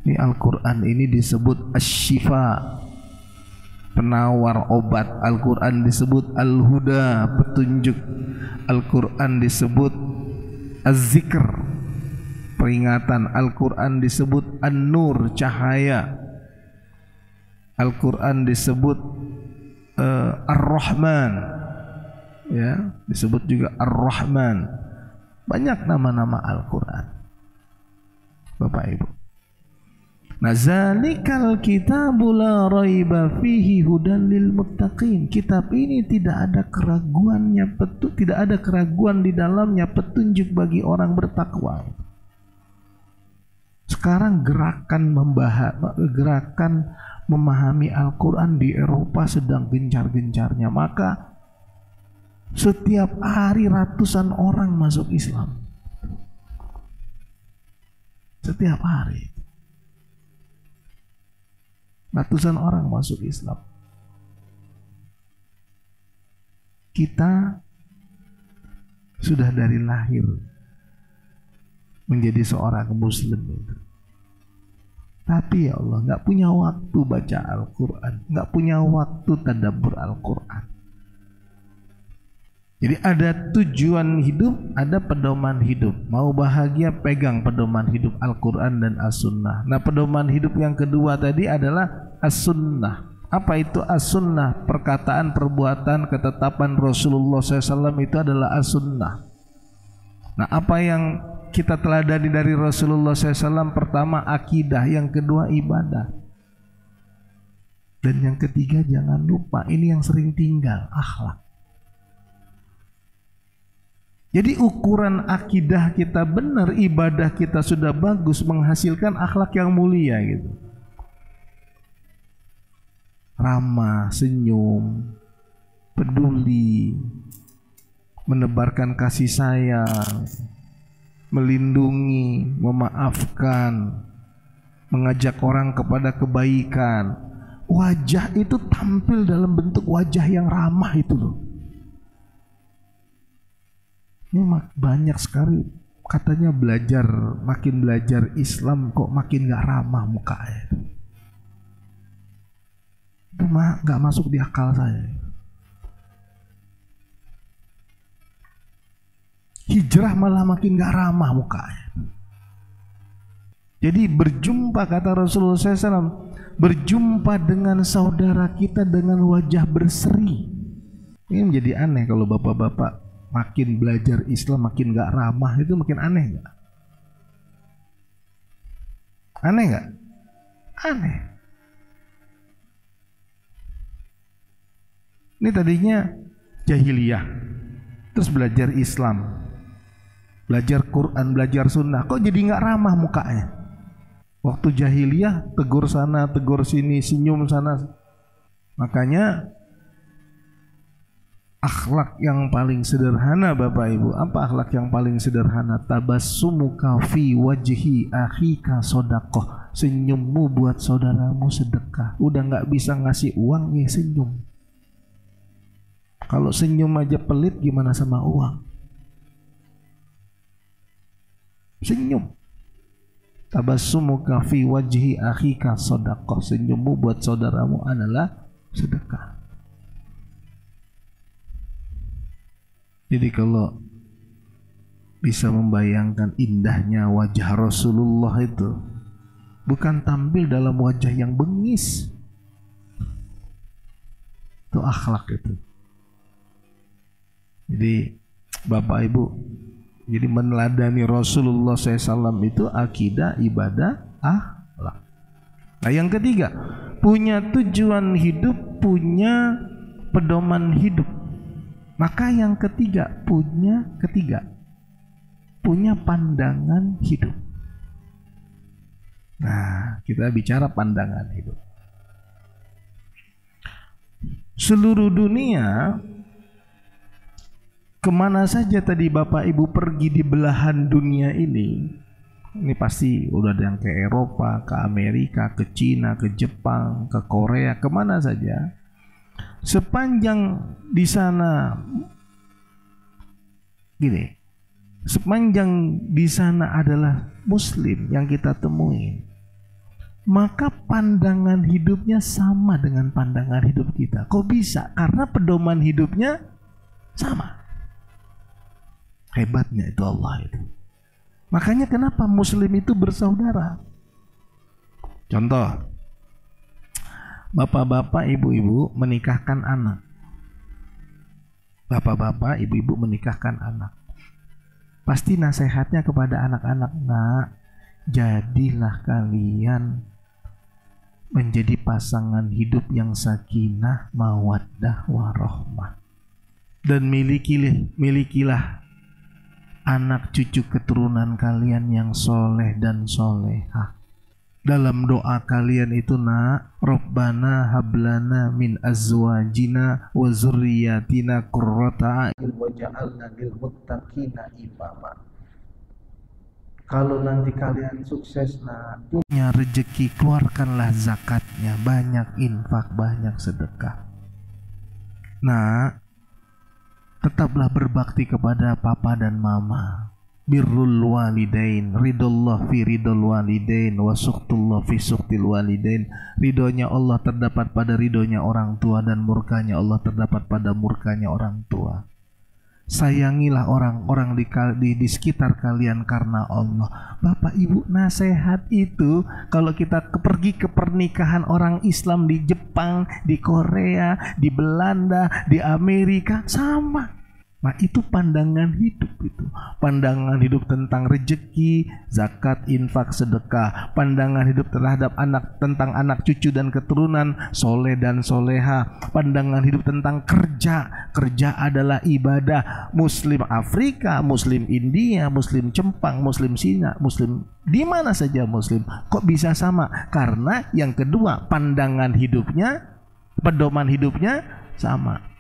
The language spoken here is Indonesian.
Ini Al-Quran ini disebut Asy-Syifa, penawar obat. Al-Quran disebut Al-Huda, petunjuk. Al-Quran disebut Az-Zikr, peringatan. Al-Quran disebut An-Nur, cahaya. Al-Quran disebut Ar-Rahman, ya, disebut juga Ar-Rahman. Banyak nama-nama Al-Quran, Bapak Ibu. Nah, zalikal kitabu la raiba fihi hudan lil muttaqin. Kitab ini tidak ada keraguannya, tidak ada keraguan di dalamnya, petunjuk bagi orang bertakwa. Sekarang gerakan memahami Al-Quran di Eropa sedang gencar-gencarnya. Maka setiap hari ratusan orang masuk Islam. Setiap hari ratusan orang masuk Islam. Kita sudah dari lahir menjadi seorang muslim itu. Tapi ya Allah, nggak punya waktu baca Al-Quran, nggak punya waktu tadabbur Al-Quran. Jadi ada tujuan hidup, ada pedoman hidup. Mau bahagia, pegang pedoman hidup Al-Quran dan As-Sunnah. Nah, pedoman hidup yang kedua tadi adalah As-Sunnah. Apa itu As-Sunnah? Perkataan, perbuatan, ketetapan Rasulullah SAW itu adalah As-Sunnah. Nah, apa yang kita teladani dari Rasulullah SAW? Pertama akidah, yang kedua ibadah, dan yang ketiga jangan lupa, ini yang sering tinggal, akhlak. Jadi ukuran akidah kita benar, ibadah kita sudah bagus, menghasilkan akhlak yang mulia gitu. Ramah, senyum, peduli, menebarkan kasih sayang, melindungi, memaafkan, mengajak orang kepada kebaikan. Wajah itu tampil dalam bentuk wajah yang ramah itu loh. Ini banyak sekali katanya makin belajar Islam kok makin gak ramah mukanya. Itu gak masuk di akal saya. Hijrah malah makin gak ramah mukanya. Jadi berjumpa, kata Rasulullah SAW, berjumpa dengan saudara kita dengan wajah berseri. Ini menjadi aneh kalau bapak-bapak makin belajar Islam makin gak ramah, itu makin aneh gak? Aneh gak? Aneh. Ini tadinya jahiliyah, terus belajar Islam, belajar Quran, belajar Sunnah, kok jadi gak ramah mukanya? Waktu jahiliyah tegur sana, tegur sini, senyum sana. Makanya akhlak yang paling sederhana, Bapak Ibu, apa akhlak yang paling sederhana? Tabassumuka fi wajhi akhika sedekah. Senyummu buat saudaramu sedekah. Udah nggak bisa ngasih uang, ya senyum. Kalau senyum aja pelit, gimana sama uang? Senyum. Tabassumuka fi wajhi akhika sedekah. Senyummu buat saudaramu adalah sedekah. Jadi kalau bisa membayangkan indahnya wajah Rasulullah itu, bukan tampil dalam wajah yang bengis, itu akhlak itu. Jadi Bapak Ibu, jadi meneladani Rasulullah SAW itu akidah, ibadah, akhlak. Nah, yang ketiga, punya tujuan hidup, punya pedoman hidup. Maka yang ketiga, punya pandangan hidup. Nah, kita bicara pandangan hidup. Seluruh dunia, kemana saja tadi Bapak Ibu pergi di belahan dunia ini pasti udah ada yang ke Eropa, ke Amerika, ke Cina, ke Jepang, ke Korea, kemana saja. Sepanjang di sana gini, sepanjang di sana adalah Muslim yang kita temui, maka pandangan hidupnya sama dengan pandangan hidup kita. Kok bisa? Karena pedoman hidupnya sama. Hebatnya itu Allah itu. Makanya kenapa Muslim itu bersaudara. Contoh, bapak-bapak, ibu-ibu menikahkan anak. Bapak-bapak, ibu-ibu menikahkan anak. Pasti nasihatnya kepada anak-anak, nak, jadilah kalian menjadi pasangan hidup yang sakinah, mawaddah, warahmah. Dan milikilah anak cucu keturunan kalian yang soleh dan solehah. Dalam doa kalian itu, nak, Rabbana hablana min azwajina wa zurriyatina qurrata a'yun waj'alna lil muttaqina imama. Kalau nanti kalian sukses, nak, punya rezeki, keluarkanlah zakatnya, banyak infak, banyak sedekah. Nah, tetaplah berbakti kepada papa dan mama. Birrul walidain, ridullah fi ridul walidain, wa suqtullah fi suqtil walidain. Ridhonya Allah terdapat pada ridhonya orang tua, dan murkanya Allah terdapat pada murkanya orang tua. Sayangilah orang-orang di sekitar kalian karena Allah. Bapak ibu, nasihat itu kalau kita pergi ke pernikahan orang Islam di Jepang, di Korea, di Belanda, di Amerika, sama. Nah, itu pandangan hidup itu. Pandangan hidup tentang rezeki, zakat, infak, sedekah. Pandangan hidup terhadap anak, tentang anak cucu dan keturunan, soleh dan soleha. Pandangan hidup tentang kerja. Kerja adalah ibadah. Muslim Afrika, Muslim India, Muslim Jepang, Muslim Cina, Muslim di mana saja Muslim. Kok bisa sama? Karena yang kedua, pandangan hidupnya, pedoman hidupnya sama.